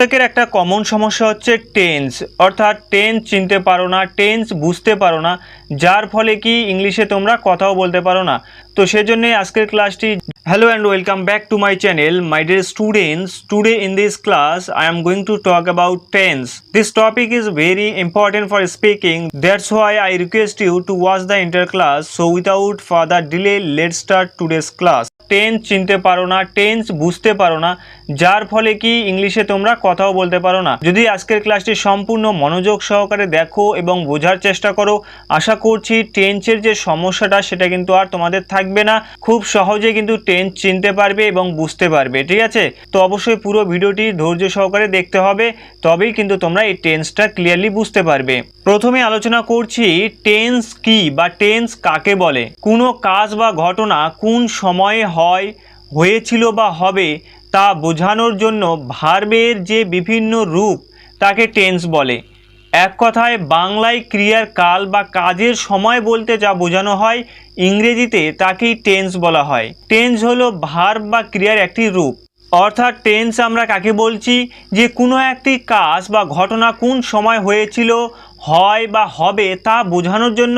প্রত্যেকের একটা কমন সমস্যা হচ্ছে টেন্স, অর্থাৎ টেন্স চিনতে পারো না, টেন্স বুঝতে পারো না, যার ফলে কি ইংলিশে তোমরা কথাও বলতে পারো না। তো সেজন্যই আজকের ক্লাসটি। Hello and welcome back to my channel, my dear students. Today in this class I am going to talk about tense. This topic is very important for speaking, that's why I request you to watch the entire class. So without further delay, let's start today's class. Tense চিনতে পারো না, tense বুঝতে পারো না, যার ফলে কি ইংলিশে তোমরা কথাও বলতে পারো না। যদি আজকের ক্লাসটি সম্পূর্ণ মনোযোগ সহকারে দেখো এবং বোঝার চেষ্টা করো, আশা করছি টেন্সের যে সমস্যাটা সেটা কিন্তু আর তোমাদের থাকবে না। খুব সহজে কিন্তু টেন্স চিনতে পারবে এবং বুঝতে পারবে, ঠিক আছে? তো অবশ্যই পুরো ভিডিওটি ধৈর্য সহকারে দেখতে হবে, তবেই কিন্তু তোমরা এই টেন্সটা ক্লিয়ারলি বুঝতে পারবে। প্রথমে আলোচনা করছি টেন্স কি বা টেন্স কাকে বলে। কোনো কাজ বা ঘটনা কোন সময়ে হয়, হয়েছিল বা হবে তা বোঝানোর জন্য ভার্বের যে বিভিন্ন রূপ তাকে টেন্স বলে। এক কথায় বাংলায় ক্রিয়ার কাল বা কাজের সময় বলতে যা বোঝানো হয়, ইংরেজিতে তাকেই টেন্স বলা হয়। টেন্স হলো ভার্ব বা ক্রিয়ার একটি রূপ। অর্থাৎ টেন্স আমরা কাকে বলছি, যে কোনো একটি কাজ বা ঘটনা কোন সময় হয়েছিল, হয় বা হবে তা বোঝানোর জন্য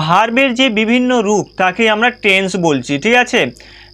ভার্বের যে বিভিন্ন রূপ তাকে আমরা টেন্স বলছি, ঠিক আছে?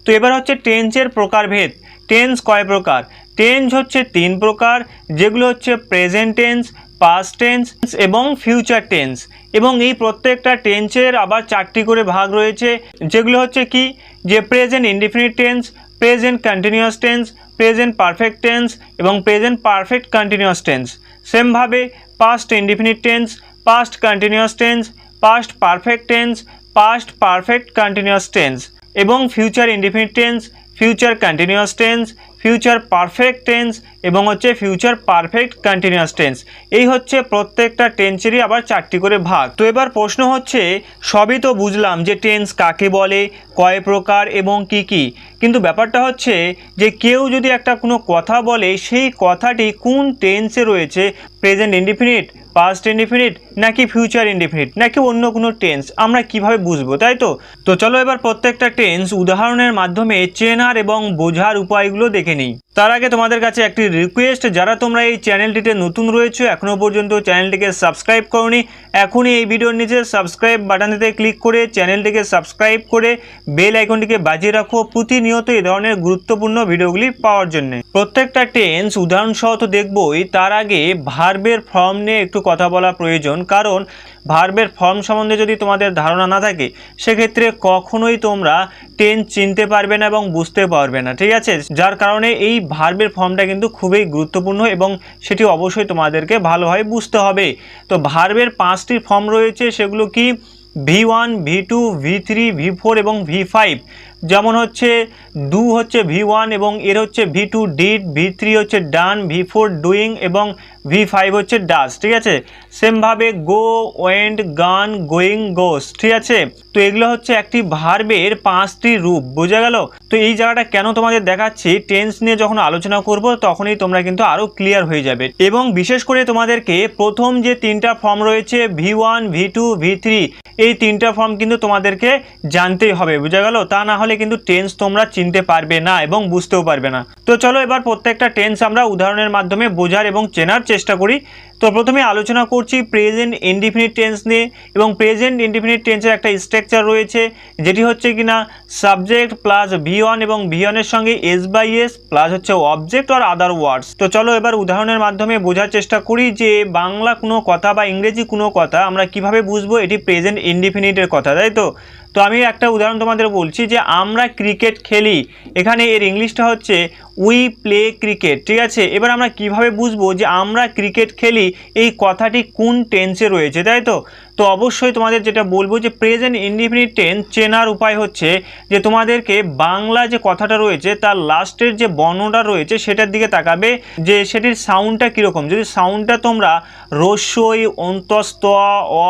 তো এবার হচ্ছে টেন্সের প্রকারভেদ। টেন্স কয় প্রকার? টেন্স হচ্ছে তিন প্রকার, যেগুলো হচ্ছে প্রেজেন্ট টেন্স, পাস্ট টেন্স এবং ফিউচার টেন্স। এবং এই প্রত্যেকটা টেন্সের আবার চারটি করে ভাগ রয়েছে, যেগুলো হচ্ছে কি, যে present indefinite tense, present continuous tense, present perfect tense এবং প্রেজেন্ট পারফেক্ট কন্টিনিউয়াস টেন্স। সেমভাবে past indefinite tense, past continuous tense, past perfect tense, past perfect continuous tense এবং future indefinite tense, future continuous tense, future perfect tense এবং হচ্ছে future perfect continuous tense. এই হচ্ছে প্রত্যেকটা টেন্সেরই আবার চারটি করে ভাগ। তো এবার প্রশ্ন হচ্ছে, সবই তো বুঝলাম যে টেন্স কাকে বলে, কয় প্রকার এবং কি কি, কিন্তু ব্যাপারটা হচ্ছে যে কেউ যদি একটা কোনো কথা বলে, সেই কথাটি কোন টেন্সে রয়েছে, প্রেজেন্ট ইনডিফিনিট, পাস্ট ইনডিফিনিট নাকি ফিউচার ইনডিফিনিট নাকি অন্য কোনো টেন্স, আমরা কিভাবে বুঝবো, তাই তো? তো চলো এবার প্রত্যেকটা টেন্স উদাহরণের মাধ্যমে চেনার এবং বোঝার উপায়গুলো দেখে নিই। তার আগে তোমাদের কাছে একটি রিকোয়েস্ট, যারা তোমরা এই চ্যানেলটিতে নতুন রয়েছে, এখনও পর্যন্ত চ্যানেলটিকে সাবস্ক্রাইব করোনি, এখনই এই ভিডিওর নিচে সাবস্ক্রাইব বাটনটিতে ক্লিক করে চ্যানেলটিকে সাবস্ক্রাইব করে বেল আইকনটিকে বাজিয়ে রাখো প্রতিনিয়ত এই ধরনের গুরুত্বপূর্ণ ভিডিওগুলি পাওয়ার জন্য। প্রত্যেকটা টেন্স উদাহরণ সহ তো দেখবই, তার আগে ভার্বের ফর্ম নিয়ে একটু কথা বলা প্রয়োজন। কারণ ভার্বের ফর্ম সম্বন্ধে যদি তোমাদের ধারণা না থাকে, সেক্ষেত্রে কখনোই তোমরা টেন্স চিনতে পারবে না এবং বুঝতে পারবে না, ঠিক আছে? যার কারণে এই ভার্বের ফর্মটা কিন্তু খুবই গুরুত্বপূর্ণ এবং সেটি অবশ্যই তোমাদেরকে ভালোভাবে বুঝতে হবে। তো ভার্বের পাঁচটি ফর্ম রয়েছে, সেগুলো কি, V1, V2, V3, V4 এবং V5। যেমন হচ্ছে ডু হচ্ছে V1 এবং এর হচ্ছে V2 ডিড, V3 হচ্ছে ডান, V4 ডুইং এবং V5 হচ্ছে ডাজ, ঠিক আছে? সেমভাবে গো, ওয়েন্ট, গান, গোয়িং, গোস, ঠিক আছে? তো এগুলো হচ্ছে একটি ভার্বের পাঁচটি রূপ, বোঝা গেল? তো এই জায়গাটা কেন তোমাদের দেখাচ্ছি, টেন্স নিয়ে যখন আলোচনা করব তখনই তোমরা কিন্তু আরও ক্লিয়ার হয়ে যাবে। এবং বিশেষ করে তোমাদেরকে প্রথম যে তিনটা ফর্ম রয়েছে, V1, V2, V3, এই তিনটা ফর্ম কিন্তু তোমাদেরকে জানতেই হবে, বোঝা গেল? তা না হলে কিন্তু টেন্স তোমরা চিনতে পারবে না এবং বুঝতেও পারবে না। তো চলো এবার প্রত্যেকটা টেন্স আমরা উদাহরণের মাধ্যমে বোঝার এবং চেনার চেষ্টা করি। তো প্রথমে আলোচনা করছি প্রেজেন্ট ইনডিফিনিট টেন্স নিয়ে। এবং প্রেজেন্ট ইনডিফিনিট টেন্সের একটা স্ট্রাকচার রয়েছে, যেটি হচ্ছে কিনা সাবজেক্ট প্লাস V1 এবং V1 এর সঙ্গে S/S প্লাস হচ্ছে অবজেক্ট আর আদার ওয়ার্ডস। তো চলো এবার উদাহরণের মাধ্যমে বোঝার চেষ্টা করি যে বাংলা কোনো কথা বা ইংরেজি কোনো কথা আমরা কিভাবে বুঝবো এটি প্রেজেন্ট ইনডিফিনিটের কথা, তাই তো? তো আমি একটা উদাহরণ তোমাদের বলছি যে আমরা ক্রিকেট খেলি, এখানে এর ইংলিশটা হচ্ছে উই প্লে ক্রিকেট, ঠিক আছে? এবার আমরা কিভাবে বুঝবো যে আমরা ক্রিকেট খেলি এই কথাটি কোন টেন্সে রয়েছে, তাই তো? তো অবশ্যই তোমাদের যেটা বলবো যে প্রেজেন্ট ইনডিফিনিট টেন্স চেনার উপায় হচ্ছে যে তোমাদেরকে বাংলা যে কথাটা রয়েছে তার লাস্টের যে বর্ণটা রয়েছে সেটার দিকে তাকাবে, যে সেটির সাউন্ডটা কীরকম। যদি সাউন্ডটা তোমরা রস্যই, অন্তস্থ, অ,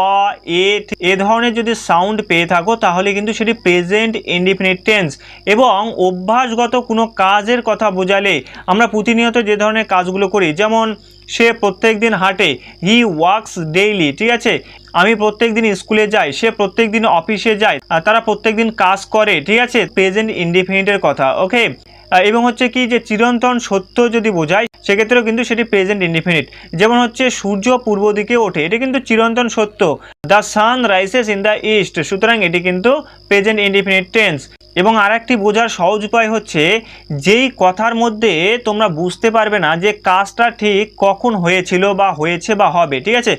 এ ধরনের যদি সাউন্ড পেয়ে থাকো, তাহলে কিন্তু সেটি প্রেজেন্ট ইনডিফিনিট টেন্স। এবং অভ্যাসগত কোনো কাজের কথা বোঝালে, আমরা প্রতিনিয়ত যে ধরনের কাজগুলো করি, যেমন সে প্রত্যেক দিন হাঁটে, হি ওয়ার্কস ডেইলি, ঠিক আছে? আমি প্রত্যেক দিন স্কুলে যাই, সে প্রত্যেক দিন অফিসে যায়, তারা প্রত্যেক দিন কাজ করে, ঠিক আছে? প্রেজেন্ট ইনডিফিনিটের কথা, ওকে? এবং হচ্ছে কি যে চিরন্তন সত্য যদি বোঝায় সেক্ষেত্রেও কিন্তু সেটি প্রেজেন্ট ইনডিফিনিট। যেমন হচ্ছে সূর্য পূর্ব দিকে ওঠে, এটি কিন্তু চিরন্তন সত্য। The sun rises in the east, সুতরাং এটি কিন্তু প্রেজেন্ট ইনডিফিনিট টেন্স। এবং আর একটি বোঝার সহজ উপায় হচ্ছে যেই কথার মধ্যে তোমরা বুঝতে পারবে না যে কাজটা ঠিক কখন হয়েছিল বা হয়েছে বা হবে, ঠিক আছে।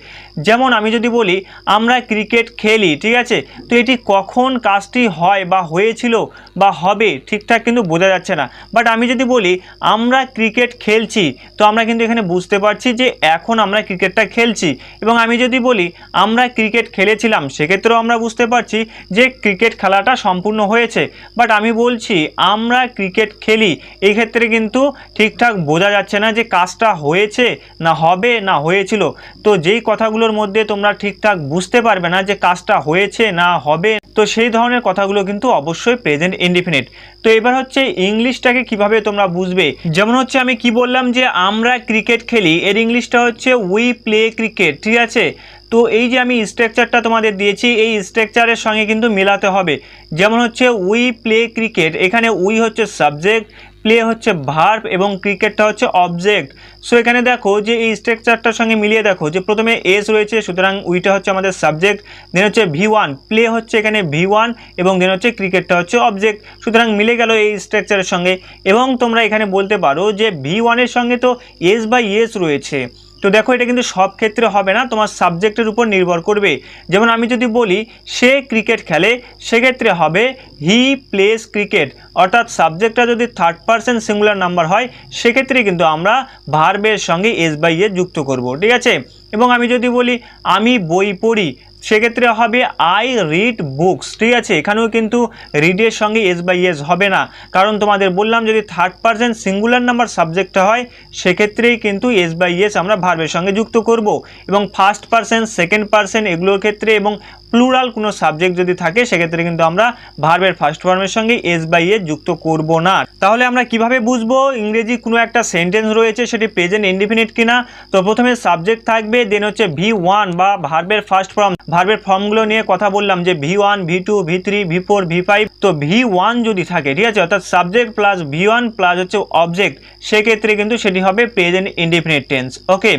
যেমন আমি যদি বলি আমরা ক্রিকেট খেলি, ঠিক আছে, তো এটি কখন কাজটি হয় বা হয়েছিল বা হবে ঠিকঠাক কিন্তু বোঝা যাচ্ছে না। বাট আমি যদি বলি আমরা ক্রিকেট খেলছি, তো আমরা কিন্তু এখানে বুঝতে পারছি যে এখন আমরা ক্রিকেটটা খেলছি। এবং আমি যদি বলি আমরা ক্রিকেট খেলেছিলাম, সেক্ষেত্রেও আমরা বুঝতে পারছি যে ক্রিকেট খেলাটা সম্পূর্ণ হয়েছে। বাট আমি বলছি আমরা ক্রিকেট খেলি, এই ক্ষেত্রে কিন্তু ঠিকঠাক বোঝা যাচ্ছে না যে কাজটা হয়েছে না হবে না হয়েছিল। তো যেই কথাগুলোর মধ্যে তোমরা ঠিকঠাক বুঝতে পারবে না যে কাজটা হয়েছে না হবে, তো সেই ধরনের কথাগুলো কিন্তু অবশ্যই প্রেজেন্ট ইনডিফিনিট। তো এবার হচ্ছে ইংলিশটাকে কিভাবে তোমরা বুঝবে। যেমন হচ্ছে আমি কি বললাম যে আমরা ক্রিকেট খেলি, এর ইংলিশটা হচ্ছে উই প্লে ক্রিকেট, ঠিক আছে। তো এই যে আমি স্ট্রাকচারটা তোমাদের দিয়েছি, এই স্ট্রাকচারের সঙ্গে কিন্তু মেলাতে হবে। যেমন হচ্ছে উই প্লে ক্রিকেট, এখানে উই হচ্ছে সাবজেক্ট, প্লে হচ্ছে ভার্ব এবং ক্রিকেটটা হচ্ছে অবজেক্ট। সো এখানে দেখো যে এই স্ট্রাকচারটার সঙ্গে মিলিয়ে দেখো যে প্রথমে এস রয়েছে, সুতরাং উইটা হচ্ছে আমাদের সাবজেক্ট, দেন হচ্ছে V1, প্লে হচ্ছে এখানে V1 এবং দেন হচ্ছে ক্রিকেটটা হচ্ছে অবজেক্ট, সুতরাং মিলে গেল এই স্ট্রাকচারের সঙ্গে। এবং তোমরা এখানে বলতে পারো যে V1 এর সঙ্গে তো এস বাই এস রয়েছে। তো দেখো এটা কিন্তু সব ক্ষেত্রে হবে না, তোমার সাবজেক্টের উপর নির্ভর করবে। যেমন আমি যদি বলি সে ক্রিকেট খেলে, সেক্ষেত্রে হবে হি প্লেস ক্রিকেট, অর্থাৎ সাবজেক্টটা যদি থার্ড পারসন সিঙ্গুলার নাম্বার হয় সেক্ষেত্রে কিন্তু আমরা ভার্বের সঙ্গে এস বাই এস যুক্ত করব, ঠিক আছে। এবং আমি যদি বলি আমি বই পড়ি, সেক্ষেত্রে হবে আই রিড বুকস, ঠিক আছে। এখানেও কিন্তু রিডের সঙ্গে এস বাই এস হবে না, কারণ তোমাদের বললাম যদি থার্ড পারসন সিঙ্গুলার নাম্বার সাবজেক্টটা হয় সেক্ষেত্রেই কিন্তু এস বাই এস আমরা ভার্বের সঙ্গে যুক্ত করব। এবং ফার্স্ট পারসন সেকেন্ড পারসন এগুলোর ক্ষেত্রে এবং প্লুরাল কোনো সাবজেক্ট যদি থাকে সেক্ষেত্রে কিন্তু আমরা ভার্বের ফার্স্ট ফর্মের সঙ্গে এস বাই এস যুক্ত করব না। তাহলে আমরা কিভাবে বুঝবো ইংরেজি কোনো একটা সেন্টেন্স রয়েছে সেটি প্রেজেন্ট ইনডিফিনিট কিনা। তো প্রথমে সাবজেক্ট থাকবে, দেন হচ্ছে V1 বা ভার্বের ফার্স্ট ফর্ম, ভার্বের ফর্মগুলো নিয়ে কথা বললাম যে V1 V2 V3 V4 V5। তো V1 যদি থাকে, ঠিক আছে, অর্থাৎ সাবজেক্ট প্লাস V1 প্লাস হচ্ছে অবজেক্ট, সেক্ষেত্রে কিন্তু সেটি হবে প্রেজেন্ট ইনডিফিনিট টেন্স। ওকে,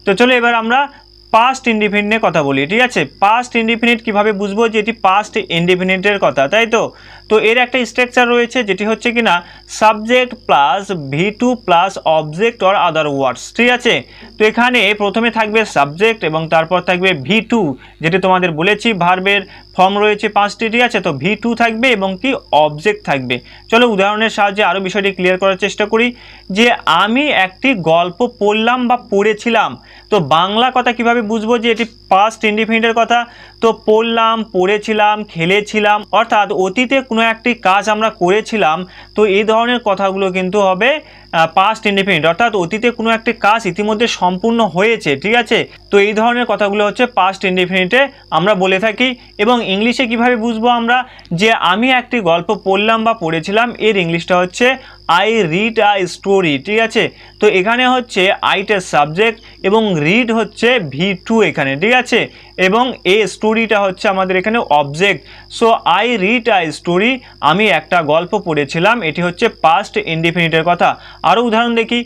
তো চলো এবার আমরা পাস্ট ইনডিফিনিট নিয়ে কথা বলি, ঠিক আছে। পাস্ট ইনডিফিনিট কিভাবে বুঝবো যে এটি পাস্ট ইনডিফিনিটের কথা, তাই তো। তো এর একটা স্ট্রাকচার রয়েছে যেটি হচ্ছে কিনা subject plus V2 plus object or other words, ঠিক আছে। তো এখানে প্রথমে থাকবে সাবজেক্ট এবং তারপর থাকবে V2, যেটি তোমাদের বলেছি ভার্বের ফর্ম রয়েছে 5টি, ঠিক আছে। তো V2 থাকবে এবং কি অবজেক্ট থাকবে। চলো উদাহরণের সাহায্যে আরও বিষয়টি ক্লিয়ার করার চেষ্টা করি। যে আমি একটি গল্প পড়লাম বা পড়েছিলাম, তো বাংলা কথা কিভাবে বুঝবো যে এটি পাস্ট ইনডিফিনিটের কথা। তো পড়লাম, পড়েছিলাম, খেলেছিলাম, অর্থাৎ অতীতে কোনো একটি কাজ আমরা করেছিলাম, তো এই ধরনের কথাগুলো কিন্তু হবে পাস্ট ইনডিফিনিট, অর্থাৎ অতীতে কোনো একটি কাজ ইতিমধ্যে সম্পূর্ণ হয়েছে, ঠিক আছে। তো এই ধরনের কথাগুলো হচ্ছে পাস্ট ইনডিফিনিটে আমরা বলে থাকি। এবং ইংলিশে কিভাবে বুঝবো আমরা যে আমি একটি গল্প পড়লাম বা পড়েছিলাম, এর ইংলিশটা হচ্ছে আই রিড আ স্টোরি, ঠিক আছে। তো এখানে হচ্ছে আইটের সাবজেক্ট এবং রিড হচ্ছে V2 এখানে, ঠিক আছে। এবং এ স্টোরিটা হচ্ছে আমাদের এখানে object. So I read a story, আমি একটা গল্প পড়েছিলাম, এটি হচ্ছে পাস্ট ইনডিফিনিটের কথা। আরও উদাহরণ দেখি,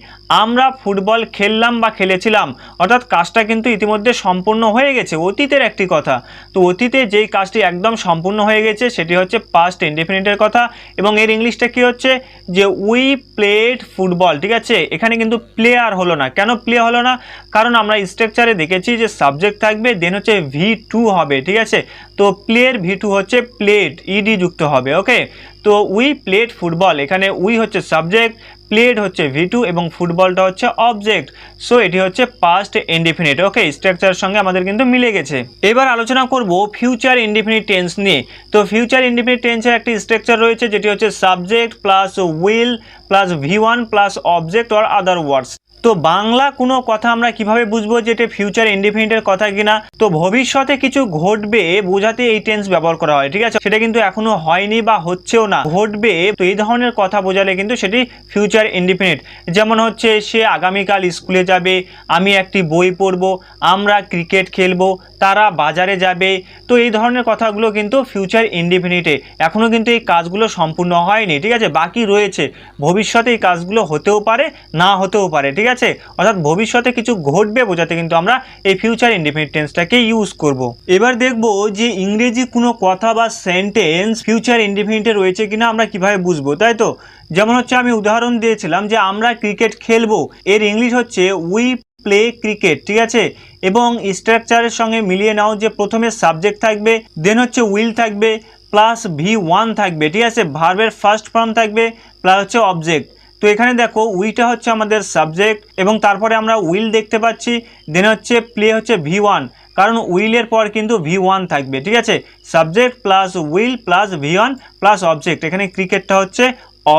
আমরা ফুটবল খেললাম বা খেলেছিলাম, অর্থাৎ কাজটা কিন্তু ইতিমধ্যে সম্পূর্ণ হয়ে গেছে, অতীতের একটি কথা। তো অতীতে যেই কাজটি একদম সম্পূর্ণ হয়ে গেছে সেটি হচ্ছে পাস্ট ইনডিফিনিটের কথা। এবং এর ইংলিশটা কি হচ্ছে যে উই প্লেড ফুটবল, ঠিক আছে। এখানে কিন্তু প্লেয়ার হলো না, কেন প্লে হলো না, কারণ আমরা স্ট্রাকচারে দেখেছি যে সাবজেক্ট থাকবে, দেন হচ্ছে V2 হবে, ঠিক আছে। তো প্লের V2 হচ্ছে প্লেড, ইডি যুক্ত হবে। ওকে, তো উই প্লেড ফুটবল, এখানে উই হচ্ছে সাবজেক্ট, প্লেড হচ্ছে V2 এবং ফুটবলটা হচ্ছে অবজেক্ট। সো এটি হচ্ছে পাস্ট ইনডিফিনিট। ওকে, স্ট্রাকচারের সঙ্গে আমাদের কিন্তু মিলে গেছে। এবার আলোচনা করব ফিউচার ইনডিফিনিট টেন্স নিয়ে। তো ফিউচার ইনডিফিনিট টেন্সের একটি স্ট্রাকচার রয়েছে যেটি হচ্ছে subject plus will plus V1 plus object or other words. তো বাংলা কোনো কথা আমরা কিভাবে বুঝবো যে এটা ফিউচার ইনডিফিনিটের কথা কিনা? তো ভবিষ্যতে কিছু ঘটবে বোঝাতে এই টেন্স ব্যবহার করা হয়, ঠিক আছে? সেটা কিন্তু এখনো হয়নি বা হচ্ছেও না, ঘটবে। তো এই ধরনের কথা বোঝালে কিন্তু সেটি ফিউচার ইনডিফিনিট। যেমন হচ্ছে সে আগামীকাল স্কুলে যাবে, আমি একটি বই পড়বো, আমরা ক্রিকেট খেলবো, তারা বাজারে যাবে। তো এই ধরনের কথাগুলো কিন্তু ফিউচার ইনডিফিনিটে, এখনও কিন্তু এই কাজগুলো সম্পূর্ণ হয়নি, ঠিক আছে? বাকি রয়েছে, ভবিষ্যতে এই কাজগুলো হতেও পারে, না হতেও পারে, ঠিক আছে? অর্থাৎ ভবিষ্যতে কিছু ঘটবে বোঝাতে কিন্তু আমরা এই ফিউচার ইনডিফিনিট টেন্সটাকে ইউজ করব। এবার দেখব যে ইংরেজি কোনো কথা বা সেন্টেন্স ফিউচার ইনডিফিনিটে রয়েছে কিনা আমরা কিভাবে বুঝবো, তাই তো? যেমন হচ্ছে আমি উদাহরণ দিয়েছিলাম যে আমরা ক্রিকেট খেলবো, এর ইংলিশ হচ্ছে উই প্লে ক্রিকেট, ঠিক আছে? এবং স্ট্রাকচারের সঙ্গে মিলিয়ে নাও যে প্রথমে সাবজেক্ট থাকবে, দেন হচ্ছে উইল থাকবে, প্লাস V1 থাকবে, ঠিক আছে? ভার্বের ফার্স্ট ফর্ম থাকবে, প্লাস হচ্ছে অবজেক্ট। তো এখানে দেখো উইটা হচ্ছে আমাদের সাবজেক্ট এবং তারপরে আমরা উইল দেখতে পাচ্ছি, দেন হচ্ছে প্লে হচ্ছে V1, কারণ উইলের পর কিন্তু V1 থাকবে, ঠিক আছে? Subject plus will plus V1 plus object, এখানে ক্রিকেটটা হচ্ছে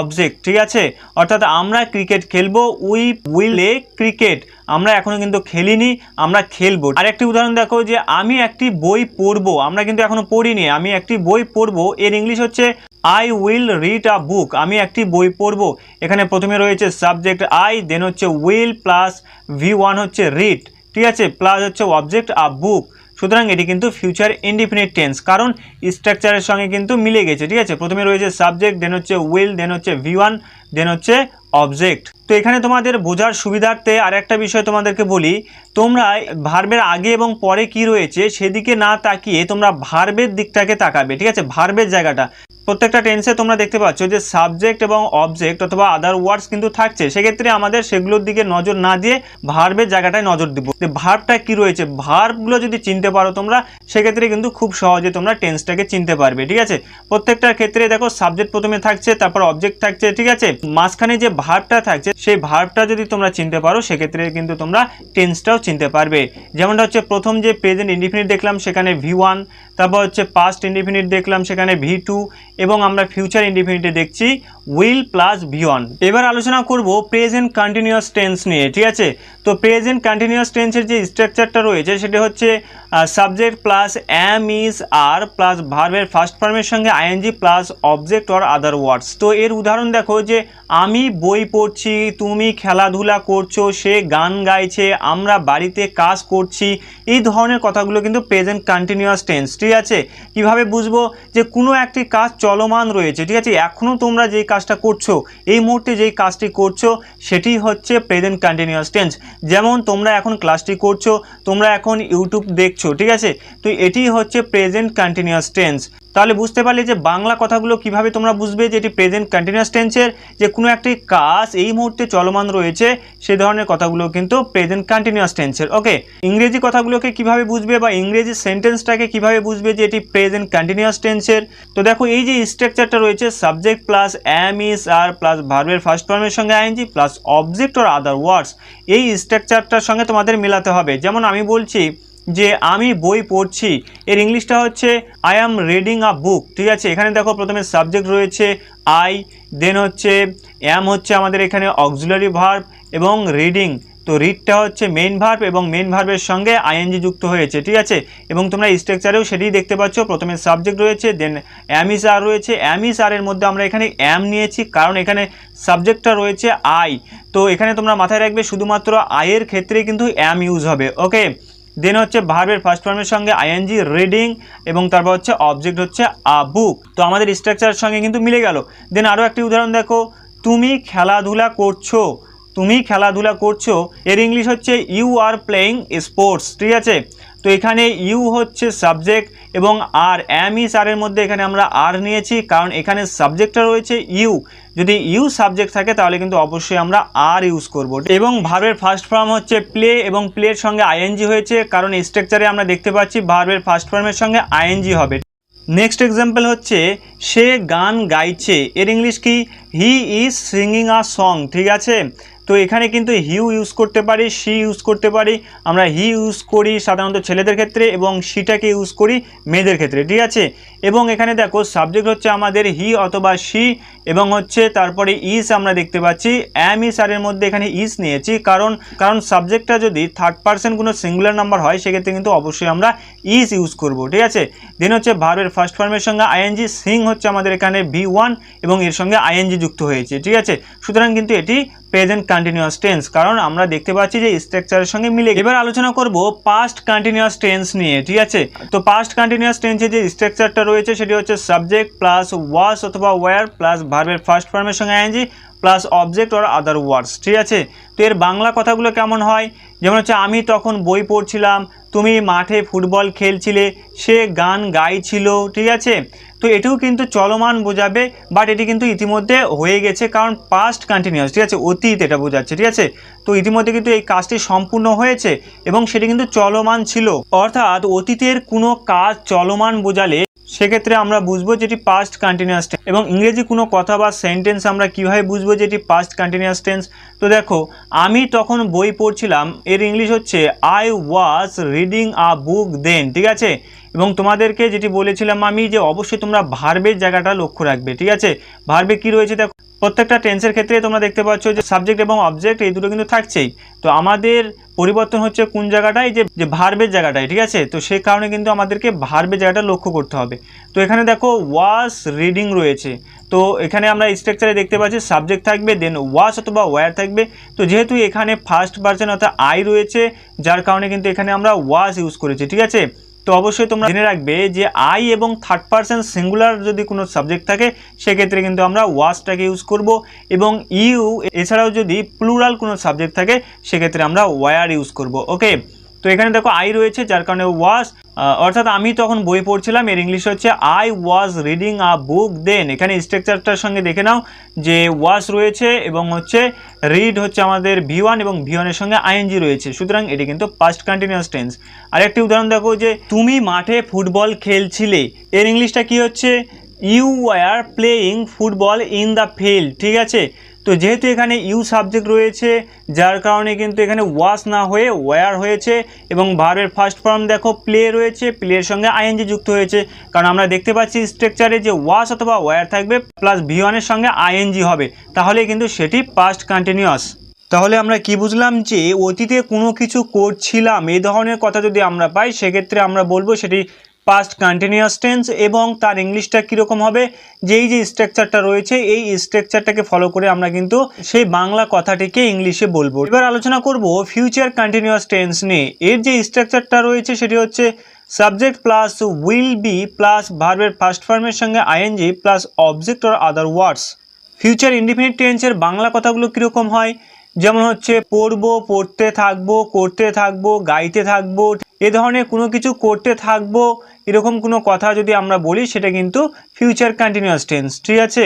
অবজেক্ট, ঠিক আছে? অর্থাৎ আমরা ক্রিকেট খেলবো, উই উইলে ক্রিকেট, আমরা এখনো কিন্তু খেলিনি, আমরা খেলবো। আরেকটি উদাহরণ দেখো যে আমি একটি বই পড়বো, আমরা কিন্তু এখনো পড়িনি, আমি একটি বই পড়বো, এর ইংলিশ হচ্ছে I will read a book, আমি একটি বই পড়বো। এখানে প্রথমে রয়েছে সাবজেক্ট আই, দেন হচ্ছে উইল প্লাস V1 হচ্ছে রিড, ঠিক আছে? প্লাস হচ্ছে অবজেক্ট আ বুক। সুতরাং এটি কিন্তু ফিউচার ইনডিফিনিট টেন্স, কারণ স্ট্রাকচারের সঙ্গে কিন্তু মিলে গেছে, ঠিক আছে? প্রথমে রয়েছে সাবজেক্ট, দেন হচ্ছে উইল, দেন হচ্ছে V1, দেন হচ্ছে অবজেক্ট। তো এখানে তোমাদের বোঝার সুবিধার্থে আর একটা বিষয় তোমাদেরকে বলি, তোমরা ভার্বের আগে এবং পরে কি রয়েছে সেদিকে না তাকিয়ে তোমরা ভার্বের দিকটাকে তাকাবে, ঠিক আছে? ভার্বের জায়গাটা প্রত্যেকটা টেন্সে তোমরা দেখতে পাচ্ছ যে সাবজেক্ট এবং অবজেক্ট অথবা আদার ওয়ার্ডস কিন্তু থাকছে, সেক্ষেত্রে আমাদের সেগুলোর দিকে নজর না দিয়ে ভার্বের জায়গাটায় নজর দিব, যে ভার্বটা কি রয়েছে। ভার্বগুলো যদি চিনতে পারো তোমরা, সেক্ষেত্রে কিন্তু খুব সহজে তোমরা টেন্সটাকে চিনতে পারবে, ঠিক আছে? প্রত্যেকটার ক্ষেত্রে দেখো সাবজেক্ট প্রথমে থাকছে, তারপর অবজেক্ট থাকছে, ঠিক আছে? মাঝখানে যে ভার্বটা থাকছে সেই ভার্বটা যদি তোমরা চিনতে পারো, সেক্ষেত্রে কিন্তু তোমরা টেন্সটাও চিনতে পারবে। যেমনটা হচ্ছে প্রথম যে প্রেজেন্ট ইনডিফিনিট দেখলাম সেখানে V1, তারপর হচ্ছে পাস্ট ইনডিফিনিট দেখলাম সেখানে V2, এবং আমরা ফিউচার ইনডিফিনিটে দেখছি উইল প্লাস V1। এবার আলোচনা করব প্রেজেন্ট কন্টিনিউয়াস টেন্স নিয়ে, ঠিক আছে? তো প্রেজেন্ট কন্টিনিউয়াস টেন্সের যে স্ট্রাকচারটা রয়েছে সেটা হচ্ছে subject plus am is are plus ভার্বের ফার্স্ট ফর্মের সঙ্গে ING plus object or other words. তো এর উদাহরণ দেখো যে আমি বই পড়ছি, তুমি খেলাধুলা করছো, সে গান গাইছে, আমরা বাড়িতে কাজ করছি। এই ধরনের কথাগুলো কিন্তু প্রেজেন্ট কন্টিনিউয়াস টেন্স, ঠিক আছে? কিভাবে বুঝবো? যে কোনো একটি কাজ চলমান রয়েছে, ঠিক আছে? এখনও তোমরা যেই কাজটা করছো, এই মুহূর্তে যেই কাজটি করছো, সেটি হচ্ছে প্রেজেন্ট কন্টিনিউয়াস টেন্স। যেমন তোমরা এখন ক্লাসটি করছো, তোমরা এখন ইউটিউব দেখছো, ঠিক আছে? তো এটি হচ্ছে প্রেজেন্ট কন্টিনিউয়াস টেন্স। তাহলে বুঝতে পারলে যে বাংলা কথাগুলো কিভাবে তোমরা বুঝবে যে এটি প্রেজেন্ট কন্টিনিউয়াস টেন্সের, যে কোনো একটি কাজ এই মুহূর্তে চলমান রয়েছে, সেই ধরনের কথাগুলো কিন্তু প্রেজেন্ট কন্টিনিউয়াস টেন্সের। ওকে, ইংরেজি কথাগুলোকে কিভাবে বুঝবে বা ইংরেজি সেন্টেন্সটাকে কিভাবে বুঝবে যে এটি প্রেজেন্ট কন্টিনিউয়াস টেন্সের? তো দেখো এই যে স্ট্রাকচারটা রয়েছে subject plus am is are plus ভার্বের ফার্স্ট ফর্মের সঙ্গে ING plus object or other words, এই স্ট্রাকচারটার সঙ্গে তোমাদের মেলাতে হবে। যেমন আমি বলছি যে আমি বই পড়ছি, এর ইংলিশটা হচ্ছে আই অ্যাম রিডিং আ বুক, ঠিক আছে? এখানে দেখো প্রথমে সাবজেক্ট রয়েছে আই, দেন হচ্ছে অ্যাম হচ্ছে আমাদের এখানে অক্সিলারি ভার্ব, এবং রিডিং, তো রিডটা হচ্ছে মেইন ভার্ব এবং মেইন ভার্বের সঙ্গে আইএনজি যুক্ত হয়েছে, ঠিক আছে? এবং তোমরা স্ট্রাকচারেও সেটি দেখতে পাচ্ছ, প্রথমে সাবজেক্ট রয়েছে, দেন অ্যাম ইজ আর রয়েছে। অ্যাম ইজ আর এর মধ্যে আমরা এখানে অ্যাম নিয়েছি, কারণ এখানে সাবজেক্টটা রয়েছে আই। তো এখানে তোমরা মাথায় রাখবে শুধুমাত্র আইয়ের ক্ষেত্রে কিন্তু অ্যাম ইউজ হবে। ওকে, দেন হচ্ছে ভার্বের ফার্স্ট ফর্মের সঙ্গে আইএনজি রিডিং, এবং তারপর হচ্ছে অবজেক্ট হচ্ছে আ বুক। তো আমাদের স্ট্রাকচারের সঙ্গে কিন্তু মিলে গেল। দেন আরও একটি উদাহরণ দেখো, তুমি খেলাধুলা করছো, তুমি খেলাধুলা করছো, এর ইংলিশ হচ্ছে ইউ আর প্লেয়িং স্পোর্টস, ঠিক আছে? তো এখানে ইউ হচ্ছে সাবজেক্ট এবং আর এম ইজ আর এর মধ্যে এখানে আমরা আর নিয়েছি, কারণ এখানে সাবজেক্টটা রয়েছে ইউ। যদি ইউ সাবজেক্ট থাকে তাহলে কিন্তু অবশ্যই আমরা আর ইউজ করব। এবং ভার্বের ফার্স্ট ফর্ম হচ্ছে প্লে, এবং প্লের সঙ্গে আইএনজি হয়েছে, কারণ স্ট্রাকচারে আমরা দেখতে পাচ্ছি ভার্বের ফার্স্ট ফর্মের সঙ্গে আইএনজি হবে। নেক্সট এক্সাম্পল হচ্ছে সে গান গাইছে, এর ইংলিশ কি? He is singing a song, ঠিক আছে? তো এখানে কিন্তু হিউ ইউজ করতে পারি, শি ইউজ করতে পারি। আমরা হি ইউজ করি সাধারণত ছেলেদের ক্ষেত্রে এবং শিটাকে ইউজ করি মেয়েদের ক্ষেত্রে, ঠিক আছে। এবং এখানে দেখো সাবজেক্ট হচ্ছে আমাদের হি অথবা শি এবং হচ্ছে তারপরে ইস আমরা দেখতে পাচ্ছি এম ইস আর এর মধ্যে এখানে ইস নিয়েছি, কারণ সাবজেক্টটা যদি থার্ড পারসন কোনো সিঙ্গুলার নাম্বার হয় সেক্ষেত্রে কিন্তু অবশ্যই আমরা ইস ইউজ করব, ঠিক আছে। দেন হচ্ছে ভার্বের ফার্স্ট ফর্মের সঙ্গে আইএনজি, সিং হচ্ছে আমাদের এখানে V1 এবং এর সঙ্গে আইএনজি যুক্ত হয়েছে, ঠিক আছে। সুতরাং কিন্তু এটি প্রেজেন্ট কন্টিনিউয়াস টেন্স, কারণ আমরা দেখতে পাচ্ছি যে স্ট্রাকচারের সঙ্গে মিলে। এবার আলোচনা করব পাস্ট কন্টিনিউয়াস টেন্স নিয়ে, ঠিক আছে। তো পাস্ট কন্টিনিউয়াস টেন্সের যে স্ট্রাকচারটা রয়েছে সেটি হচ্ছে সাবজেক্ট প্লাস ওয়াজ অথবা ওয়্যার প্লাস ভার্বের ফার্স্ট ফর্মের সঙ্গে ING plus object or other words, ঠিক আছে। তো এর বাংলা কথাগুলো কেমন হয়, যেমন হচ্ছে আমি তখন বই পড়ছিলাম, তুমি মাঠে ফুটবল খেলছিলে, সে গান গাইছিল, ঠিক আছে। তো এটিও কিন্তু চলমান বোঝাবে, বাট এটি কিন্তু ইতিমধ্যে হয়ে গেছে, কারণ পাস্ট কন্টিনিউয়াস, ঠিক আছে, অতীত এটা বোঝাচ্ছে, ঠিক আছে। তো ইতিমধ্যে কিন্তু এই কাজটি সম্পূর্ণ হয়েছে এবং সেটি কিন্তু চলমান ছিল, অর্থাৎ অতীতের কোনো কাজ চলমান বোঝালে সেক্ষেত্রে আমরা বুঝবো যেটি পাস্ট কন্টিনিউয়াস টেন্স। এবং ইংরেজি কোনো কথা বা সেন্টেন্স আমরা কীভাবে বুঝবো যেটি পাস্ট কন্টিনিউয়াস টেন্স। তো দেখো আমি তখন বই পড়ছিলাম, এর ইংলিশ হচ্ছে আই ওয়াজ রিডিং আ বুক দেন, ঠিক আছে। এবং তোমাদেরকে যেটি বলেছিলাম আমি যে অবশ্যই তোমরা ভার্বের জায়গাটা লক্ষ্য রাখবে, ঠিক আছে। ভার্বে কী রয়েছে দেখো, প্রত্যেকটা টেন্সের ক্ষেত্রে তোমরা দেখতে পাচ্ছ যে সাবজেক্ট এবং অবজেক্ট এই দুটো কিন্তু থাকছেই। তো আমাদের পরিবর্তন হচ্ছে কোন জায়গাটায়, যে ভার্বের জায়গাটায়, ঠিক আছে। তো সেই কারণে কিন্তু আমাদেরকে ভার্বের জায়গাটা লক্ষ্য করতে হবে। তো এখানে দেখো ওয়াজ রিডিং রয়েছে, তো এখানে আমরা স্ট্রাকচারে দেখতে পাচ্ছি সাবজেক্ট থাকবে, দেন ওয়াজ অথবা ওয়্যার থাকবে। তো যেহেতু এখানে ফার্স্ট পারসন অর্থাৎ আই রয়েছে, যার কারণে কিন্তু এখানে আমরা ওয়াজ ইউজ করেছি, ঠিক আছে। তো অবশ্যই তোমরা জেনে রাখবে যে আই এবং থার্ড পারসন সিঙ্গুলার যদি কোনো সাবজেক্ট থাকে সেক্ষেত্রে কিন্তু আমরা ওয়াজটাকে ইউজ করব, এবং ইউ এছাড়াও যদি প্লুরাল কোনো সাবজেক্ট থাকে সেক্ষেত্রে আমরা ওয়্যার ইউজ করব, ওকে। তো এখানে দেখো আই রয়েছে, যার কারণে ওয়াজ, অর্থাৎ আমি তখন বই পড়ছিলাম, এর ইংলিশ হচ্ছে আই ওয়াজ রিডিং আ বুক দেন। এখানে স্ট্রাকচারটার সঙ্গে দেখে নাও যে ওয়াজ রয়েছে এবং হচ্ছে রিড হচ্ছে আমাদের V1 এবং V1 এর সঙ্গে আইএনজি রয়েছে, সুতরাং এটি কিন্তু পাস্ট কন্টিনিউয়াস টেন্স। আরেকটি উদাহরণ দেখো যে তুমি মাঠে ফুটবল খেলছিলে, এর ইংলিশটা কি হচ্ছে you were playing football in the field, ঠিক আছে। তো যেহেতু এখানে ইউ সাবজেক্ট রয়েছে যার কারণে কিন্তু এখানে ওয়াজ না হয়ে ওয়্যার হয়েছে, এবং ভার্বের ফার্স্ট ফর্ম দেখো প্লে রয়েছে, প্লের সঙ্গে আইএনজি যুক্ত হয়েছে, কারণ আমরা দেখতে পাচ্ছি স্ট্রাকচারে যে ওয়াজ অথবা ওয়্যার থাকবে প্লাস V1 এর সঙ্গে আইএনজি হবে, তাহলে কিন্তু সেটি পাস্ট কন্টিনিউয়াস। তাহলে আমরা কি বুঝলাম যে অতীতে কোনো কিছু করছিলাম এই ধরনের কথা যদি আমরা পাই সেক্ষেত্রে আমরা বলবো সেটি পাস্ট কন্টিনিউয়াস টেন্স। এবং তার ইংলিশটা কীরকম হবে, যে এই যে স্ট্রাকচারটা রয়েছে এই স্ট্রাকচারটাকে ফলো করে আমরা কিন্তু সেই বাংলা কথাটিকে ইংলিশে বলবো। এবার আলোচনা করব ফিউচার কন্টিনিউয়াস টেন্স নিয়ে। এর যে স্ট্রাকচারটা রয়েছে সেটি হচ্ছে subject plus will be plus ভার্বের ফার্স্ট ফর্মের সঙ্গে ING plus object or other words. Future indefinite টেন্সের বাংলা কথাগুলো কীরকম হয়, যেমন হচ্ছে পড়বো, পড়তে থাকবো, করতে থাকবো, গাইতে থাকবো, এ ধরনের কোনো কিছু করতে থাকবো এরকম কোনো কথা যদি আমরা বলি সেটা কিন্তু ফিউচার কন্টিনিউয়াস টেন্স, ঠিক আছে।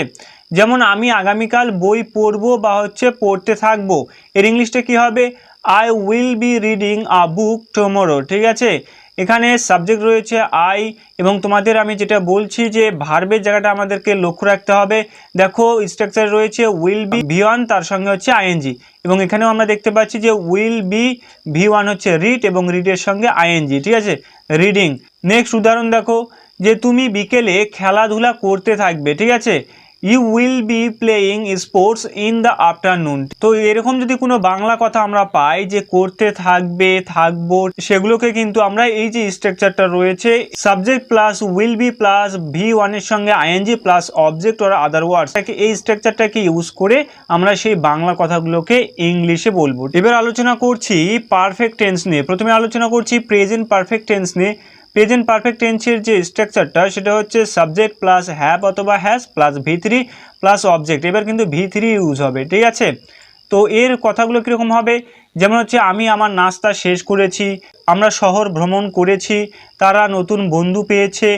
যেমন আমি আগামীকাল বই পড়বো বা হচ্ছে পড়তে থাকবো, এর ইংলিশটা কী হবে I will be reading a book tomorrow, ঠিক আছে। এখানে সাবজেক্ট রয়েছে আই, এবং তোমাদের আমি যেটা বলছি যে ভার্বের জায়গাটা আমাদেরকে লক্ষ্য রাখতে হবে। দেখো স্ট্রাকচার রয়েছে উইল বি V1 তার সঙ্গে হচ্ছে আইএনজি, এবং এখানেও আমরা দেখতে পাচ্ছি যে উইল বি V1 হচ্ছে রিড এবং রিডের সঙ্গে আইএনজি, ঠিক আছে, রিডিং। নেক্সট উদাহরণ দেখো যে তুমি বিকেলে খেলাধুলা করতে থাকবে, ঠিক আছে, you will be playing sports in the afternoon. তো এরকম যদি কোনো বাংলা কথা আমরা পাই যে করতে থাকবে, থাকবো, সেগুলোকে কিন্তু আমরা এই যে স্ট্রাকচারটা রয়েছে subject plus will be plus V1 এর সঙ্গে ING plus object or other words, এই স্ট্রাকচারটাকে ইউজ করে আমরা সেই বাংলা কথাগুলোকে ইংলিশে বলবো। এবার আলোচনা করছি পারফেক্ট টেন্স নিয়ে। প্রথমে আলোচনা করছি প্রেজেন্ট পারফেক্ট টেন্স নিয়ে। প্রেজেন্ট পারফেক্ট টেন্সের যে স্ট্রাকচারটা সেটা হচ্ছে সাবজেক্ট প্লাস হ্যাভ অথবা has plus V3 plus object. এবার কিন্তু V3 ইউজ হবে, ঠিক আছে। তো এর কথাগুলো কীরকম হবে, যেমন হচ্ছে আমি আমার নাস্তা শেষ করেছি, আমরা শহর ভ্রমণ করেছি, তারা নতুন বন্ধু পেয়েছে,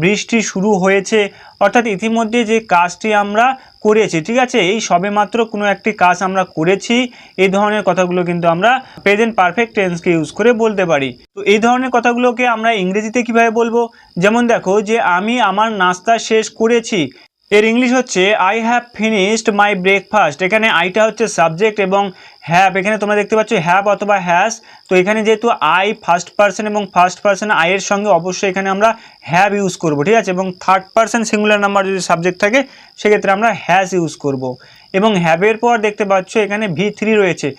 বৃষ্টি শুরু হয়েছে, অর্থাৎ ইতিমধ্যে যে কাজটি আমরা করেছি, ঠিক আছে, এই সবেমাত্র কোনো একটি কাজ আমরা করেছি, এই ধরনের কথাগুলো কিন্তু আমরা প্রেজেন্ট পারফেক্ট টেন্সকে ইউজ করে বলতে পারি। তো এই ধরনের কথাগুলোকে আমরা ইংরেজিতে কিভাবে বলবো, যেমন দেখো যে আমি আমার নাস্তা শেষ করেছি, এর ইংলিশ হচ্ছে I have finished my breakfast. এখানে আইটা হচ্ছে সাবজেক্ট এবং হ্যাভ এখানে তোমরা দেখতে পাচ্ছ হ্যাভ অথবা হ্যাজ। তো এখানে যেহেতু আই ফার্স্ট পার্সন এবং ফার্স্ট পার্সন আইয়ের সঙ্গে অবশ্যই এখানে আমরা হ্যাভ ইউজ করব, ঠিক আছে। এবং থার্ড পার্সন সিঙ্গুলার নাম্বার যদি সাবজেক্ট থাকে সেক্ষেত্রে আমরা হ্যাজ ইউজ করব। এবং হ্যাভের পর দেখতে পাচ্ছ এখানে V3 রয়েছে।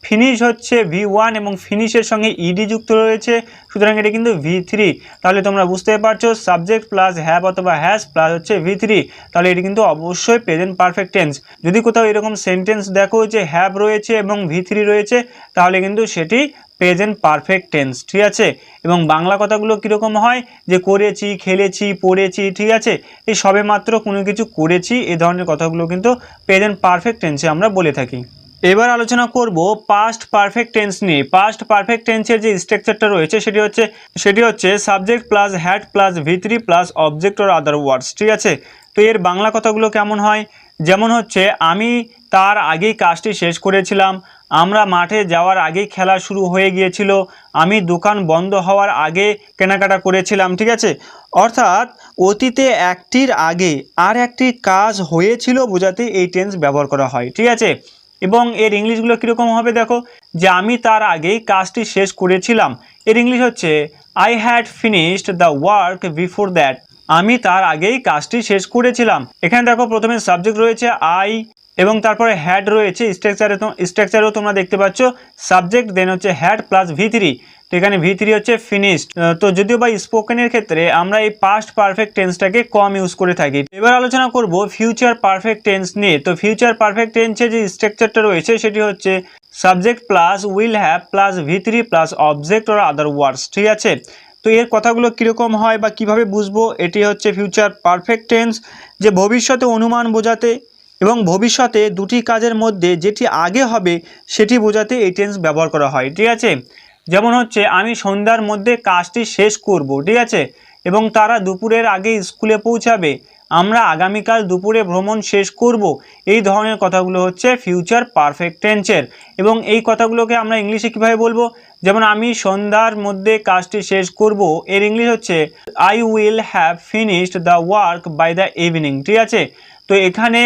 ফিনিশ হচ্ছে V1 এবং ফিনিশের সঙ্গে ইডি যুক্ত রয়েছে, সুতরাং এটা কিন্তু V3। তাহলে তোমরা বুঝতে পারছো সাবজেক্ট প্লাস হ্যাভ অথবা হ্যাজ প্লাস হচ্ছে V3, তাহলে এটি কিন্তু অবশ্যই প্রেজেন্ট পারফেক্ট টেন্স। যদি কোথাও এরকম সেন্টেন্স দেখো যে হ্যাভ রয়েছে এবং V3 রয়েছে তাহলে কিন্তু সেটি প্রেজেন্ট পারফেক্ট টেন্স, ঠিক আছে। এবং বাংলা কথাগুলো কীরকম হয় যে করেছি, খেলেছি, পড়েছি, ঠিক আছে, এই সবে মাত্র কোনো কিছু করেছি, এই ধরনের কথাগুলো কিন্তু প্রেজেন্ট পারফেক্ট টেন্সে আমরা বলে থাকি। এবার আলোচনা করব পাস্ট পারফেক্ট টেন্স নিয়ে। পাস্ট পারফেক্ট টেন্সের যে স্ট্রাকচারটা রয়েছে সেটি হচ্ছে subject plus had plus V3 plus object or other words, ঠিক আছে। তো এর বাংলা কথাগুলো কেমন হয়, যেমন হচ্ছে আমি তার আগেই কাজটি শেষ করেছিলাম, আমরা মাঠে যাওয়ার আগেই খেলা শুরু হয়ে গিয়েছিল, আমি দোকান বন্ধ হওয়ার আগে কেনাকাটা করেছিলাম, ঠিক আছে। অর্থাৎ অতীতে একটির আগে আর একটি কাজ হয়েছিল বোঝাতে এই টেন্স ব্যবহার করা হয়, ঠিক আছে। এবং এর ইংলিশগুলো কীরকম হবে দেখো, যে আমি তার আগেই কাজটি শেষ করেছিলাম, এর ইংলিশ হচ্ছে I had finished the work before that. আমি তার আগেই কাজটি শেষ করেছিলাম। এখানে দেখো প্রথমে সাবজেক্ট রয়েছে আই এবং তারপরে হ্যাড রয়েছে। স্ট্রাকচারেও তোমরা দেখতে পাচ্ছ সাবজেক্ট দেন হচ্ছে হ্যাড প্লাস V3। তো এখানে V3 হচ্ছে ফিনিশড। তো যদিও বা স্পোকেনের ক্ষেত্রে আমরা এই পাস্ট পারফেক্ট টেন্সটাকে কম ইউজ করে থাকি। এবার আলোচনা করব ফিউচার পারফেক্ট টেন্স নিয়ে। তো ফিউচার পারফেক্ট টেন্সের যে স্ট্রাকচারটা রয়েছে সেটি হচ্ছে subject plus will have plus V3 plus object or other words, ঠিক আছে। তো এর কথাগুলো কীরকম হয় বা কিভাবে বুঝবো, এটি হচ্ছে ফিউচার পারফেক্ট টেন্স, যে ভবিষ্যতে অনুমান বোঝাতে এবং ভবিষ্যতে দুটি কাজের মধ্যে যেটি আগে হবে সেটি বোঝাতে এই টেন্স ব্যবহার করা হয়, ঠিক আছে। যেমন হচ্ছে আমি সন্ধ্যার মধ্যে কাজটি শেষ করব, ঠিক আছে, এবং তারা দুপুরের আগে স্কুলে পৌঁছাবে, আমরা আগামীকাল দুপুরে ভ্রমণ শেষ করব। এই ধরনের কথাগুলো হচ্ছে ফিউচার পারফেক্ট টেন্সের। এবং এই কথাগুলোকে আমরা ইংলিশে কিভাবে বলবো, যেমন আমি সন্ধ্যার মধ্যে কাজটি শেষ করব, এর ইংলিশ হচ্ছে I will have finished the work by the evening, ঠিক আছে। তো এখানে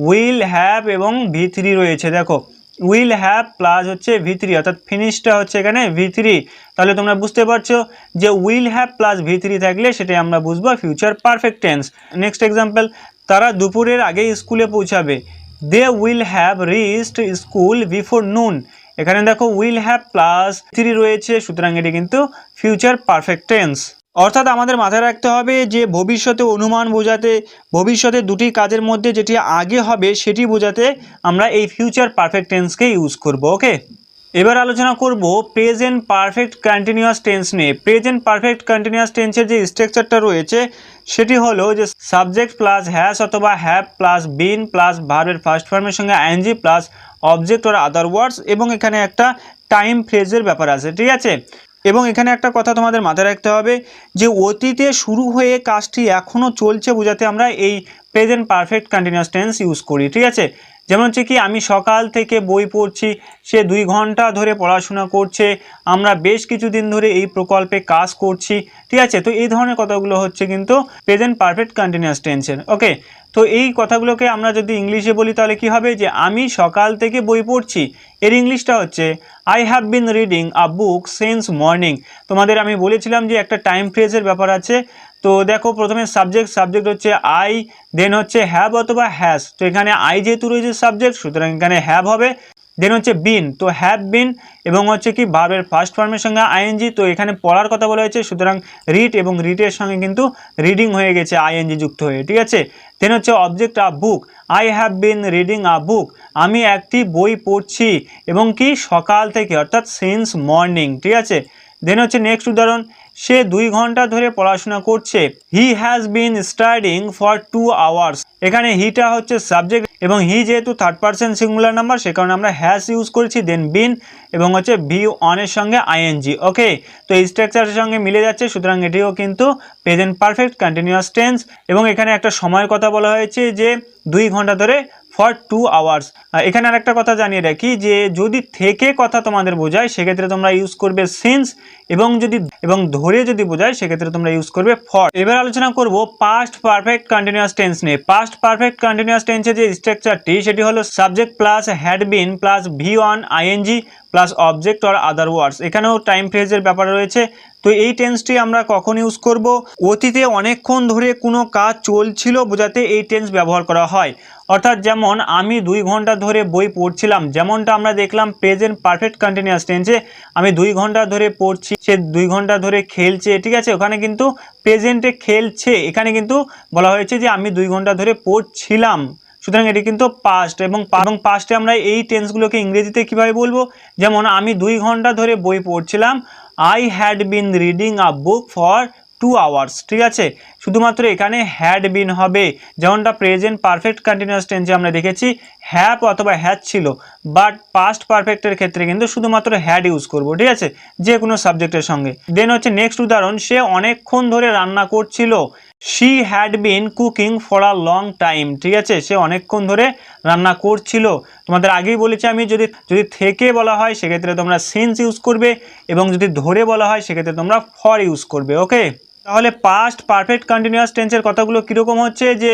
উইল হ্যাভ এবং V3 রয়েছে, দেখো উইল হ্যাভ প্লাস হচ্ছে V3, অর্থাৎ ফিনিশটা হচ্ছে এখানে V3। তাহলে তোমরা বুঝতে পারছো যে উইল হ্যাভ প্লাস V3 থাকলে সেটাই আমরা বুঝবো future perfect tense. Next example, তারা দুপুরের আগে স্কুলে পৌঁছাবে, they will have reached school before noon. এখানে দেখো উইল হ্যাভ প্লাস V3 রয়েছে, সুতরাং এটি কিন্তু ফিউচার পারফেক্ট টেন্স। অর্থাৎ আমাদের মাথায় রাখতে হবে যে ভবিষ্যতে অনুমান বোঝাতে, ভবিষ্যতে দুটি কাজের মধ্যে যেটি আগে হবে সেটি বোঝাতে আমরা এই ফিউচার পারফেক্ট টেন্সকে ইউজ করব, ওকে। এবার আলোচনা করব প্রেজেন্ট পারফেক্ট কন্টিনিউয়াস টেন্স নিয়ে। প্রেজেন্ট পারফেক্ট কন্টিনিউয়াস টেন্সের যে স্ট্রাকচারটা রয়েছে সেটি হলো যে সাবজেক্ট প্লাস হ্যাজ অথবা হ্যাভ প্লাস বিন প্লাস ভার্বের ফার্স্ট ফর্মের সঙ্গে ING plus object or other words, এবং এখানে একটা টাইম ফ্রেজের ব্যাপার আছে, ঠিক আছে। এবং এখানে একটা কথা তোমাদের মাথায় রাখতে হবে যে অতীতে শুরু হয়ে কাজটি এখনও চলছে বোঝাতে আমরা এই present perfect continuous tense use করি, ঠিক আছে। যেমন হচ্ছে কি আমি সকাল থেকে বই পড়ছি, সে 2 ঘন্টা ধরে পড়াশোনা করছে, আমরা বেশ কিছুদিন ধরে এই প্রকল্পে কাজ করছি, ঠিক আছে। তো এই ধরনের কথাগুলো হচ্ছে কিন্তু প্রেজেন্ট পারফেক্ট কন্টিনিউয়াস টেন্সের, ওকে। তো এই কথাগুলোকে আমরা যদি ইংলিশে বলি তাহলে কি হবে, যে আমি সকাল থেকে বই পড়ছি, এর ইংলিশটা হচ্ছে I have been reading a book since morning. তোমাদের আমি বলেছিলাম যে একটা টাইম ফ্রেজের ব্যাপার আছে। তো দেখো প্রথমে সাবজেক্ট হচ্ছে আই, দেন হচ্ছে হ্যাভ অথবা হ্যাজ। তো এখানে আই যেহেতু রয়েছে সাবজেক্ট, সুতরাং এখানে হ্যাভ হবে। দেন হচ্ছে বিন, তো হ্যাভ বিন এবং হচ্ছে কি ভার্বের ফার্স্ট ফর্মের সঙ্গে আইএনজি। তো এখানে পড়ার কথা বলা হয়েছে, সুতরাং রিড এবং রিডের সঙ্গে কিন্তু রিডিং হয়ে গেছে আইএনজি যুক্ত হয়ে, ঠিক আছে। দেন হচ্ছে object a book, I have been reading a book, আমি একটি বই পড়ছি এবং কি সকাল থেকে, অর্থাৎ সিন্স মর্নিং, ঠিক আছে। দেন হচ্ছে নেক্সট উদাহরণ, সে 2 ঘন্টা ধরে পড়াশোনা করছে, he has been studying for 2 hours. এখানে হিটা হচ্ছে সাবজেক্ট এবং হি যেহেতু থার্ড পারসন সিঙ্গুলার নাম্বার সে কারণে আমরা হ্যাজ ইউজ করেছি, দেন বিন এবং হচ্ছে V1 এর সঙ্গে আইএনজি, ওকে। তো এই স্ট্রাকচারের সঙ্গে মিলে যাচ্ছে, সুতরাং এটিও কিন্তু প্রেজেন্ট পারফেক্ট কন্টিনিউয়াস টেন্স। এবং এখানে একটা সময়ের কথা বলা হয়েছে যে 2 ঘন্টা ধরে ফর 2 আওয়ার্স। এখানে আরেকটা কথা জানিয়ে রাখি যে যদি থেকে কথা তোমাদের বোঝায় সেক্ষেত্রে তোমরা ইউজ করবে সিন্স, এবং ধরে যদি বোঝায় সেক্ষেত্রে তোমরা ইউজ করবে ফর। এবার আলোচনা করব পাস্ট পারফেক্ট কন্টিনিউয়াস টেন্স নিয়ে। পাস্ট পারফেক্ট কন্টিনিউয়াস টেন্সের যে স্ট্রাকচারটি সেটি হলো subject plus had been plus V1 ING plus object or other words. এখানেও টাইম ফ্রেজের ব্যাপার রয়েছে। তো এই টেন্সটি আমরা কখন ইউজ করব? অতীতে অনেকক্ষণ ধরে কোনো কাজ চলছিল বোঝাতে এই টেন্স ব্যবহার করা হয়। অর্থাৎ যেমন আমি 2 ঘন্টা ধরে বই পড়ছিলাম, যেমনটা আমরা দেখলাম প্রেজেন্ট পারফেক্ট কন্টিনিউয়াস টেন্সে আমি 2 ঘন্টা ধরে পড়ছি, সে 2 ঘন্টা ধরে খেলছে, ঠিক আছে, ওখানে কিন্তু প্রেজেন্টে খেলছে, এখানে কিন্তু বলা হয়েছে যে আমি 2 ঘন্টা ধরে পড়ছিলাম। সুতরাং এটি কিন্তু পাস্ট, এবং পাস্টে আমরা এই টেন্সগুলোকে ইংরেজিতে কিভাবে বলবো? যেমন আমি 2 ঘন্টা ধরে বই পড়ছিলাম, I had been reading a book for 2 hours. ঠিক আছে, শুধুমাত্র এখানে হ্যাড বিন হবে, যেমনটা প্রেজেন্ট পারফেক্ট কন্টিনিউয়াস টেন্সে আমরা দেখেছি হ্যাভ অথবা হ্যাজ ছিল, বাট পাস্ট পারফেক্টের ক্ষেত্রে কিন্তু শুধুমাত্র হ্যাড ইউজ করব, ঠিক আছে, যে কোনো সাবজেক্টের সঙ্গে। দেন হচ্ছে নেক্সট উদাহরণ, সে অনেকক্ষণ ধরে রান্না করছিল, she had been cooking for a long time. ঠিক আছে, সে অনেকক্ষণ ধরে রান্না করছিল। তোমাদের আগেই বলেছি আমি, যদি থেকে বলা হয় সেক্ষেত্রে তোমরা সিন্স ইউজ করবে, এবং যদি ধরে বলা হয় সেক্ষেত্রে তোমরা ফর ইউজ করবে। ওকে, তাহলে পাস্ট পারফেক্ট কন্টিনিউয়াস টেন্সের কথাগুলো কীরকম হচ্ছে যে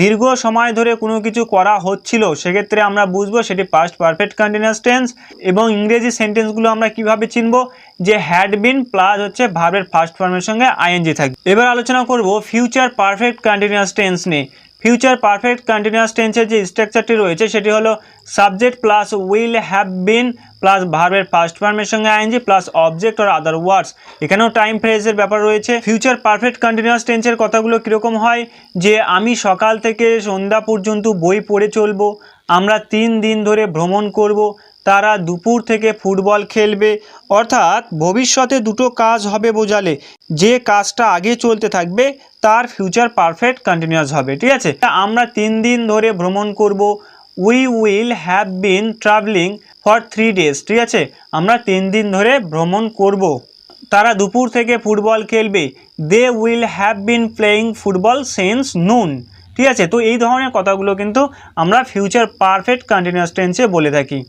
দীর্ঘ সময় ধরে কোনো কিছু করা হচ্ছিল, সেক্ষেত্রে আমরা বুঝবো সেটি পাস্ট পারফেক্ট কন্টিনিউয়াস টেন্স। এবং ইংরেজি সেন্টেন্সগুলো আমরা কিভাবে চিনবো? যে হ্যাড বিন প্লাস হচ্ছে ভার্বের ফার্স্ট ফর্মের সঙ্গে আইএনজি থাকবে। এবার আলোচনা করব ফিউচার পারফেক্ট কন্টিনিউয়াস টেন্স নিয়ে। ফিউচার পারফেক্ট কন্টিনিউয়াস টেন্সের যে স্ট্রাকচারটি রয়েছে সেটি হলো subject plus will have been plus ভার্বের ফার্স্ট ফর্মের সঙ্গে ING plus object or other words. এখানেও টাইম ফ্রেজের ব্যাপার রয়েছে। ফিউচার পারফেক্ট কন্টিনিউয়াস টেন্সের কথাগুলো কীরকম হয়? যে আমি সকাল থেকে সন্ধ্যা পর্যন্ত বই পড়ে চলবো, আমরা 3 দিন ধরে ভ্রমণ করব, তারা দুপুর থেকে ফুটবল খেলবে। অর্থাৎ ভবিষ্যতে দুটো কাজ হবে বোঝালে যে কাজটা আগে চলতে থাকবে তার ফিউচার পারফেক্ট কন্টিনিউয়াস হবে। ঠিক আছে, আমরা 3 দিন ধরে ভ্রমণ করব, we will have been travelling for 3 days. ঠিক আছে, আমরা 3 দিন ধরে ভ্রমণ করব, তারা দুপুর থেকে ফুটবল খেলবে, they will have been playing football since noon. ঠিক আছে, তো এই ধরনের কথাগুলো কিন্তু আমরা ফিউচার পারফেক্ট কন্টিনিউয়াস টেন্সে বলে থাকি।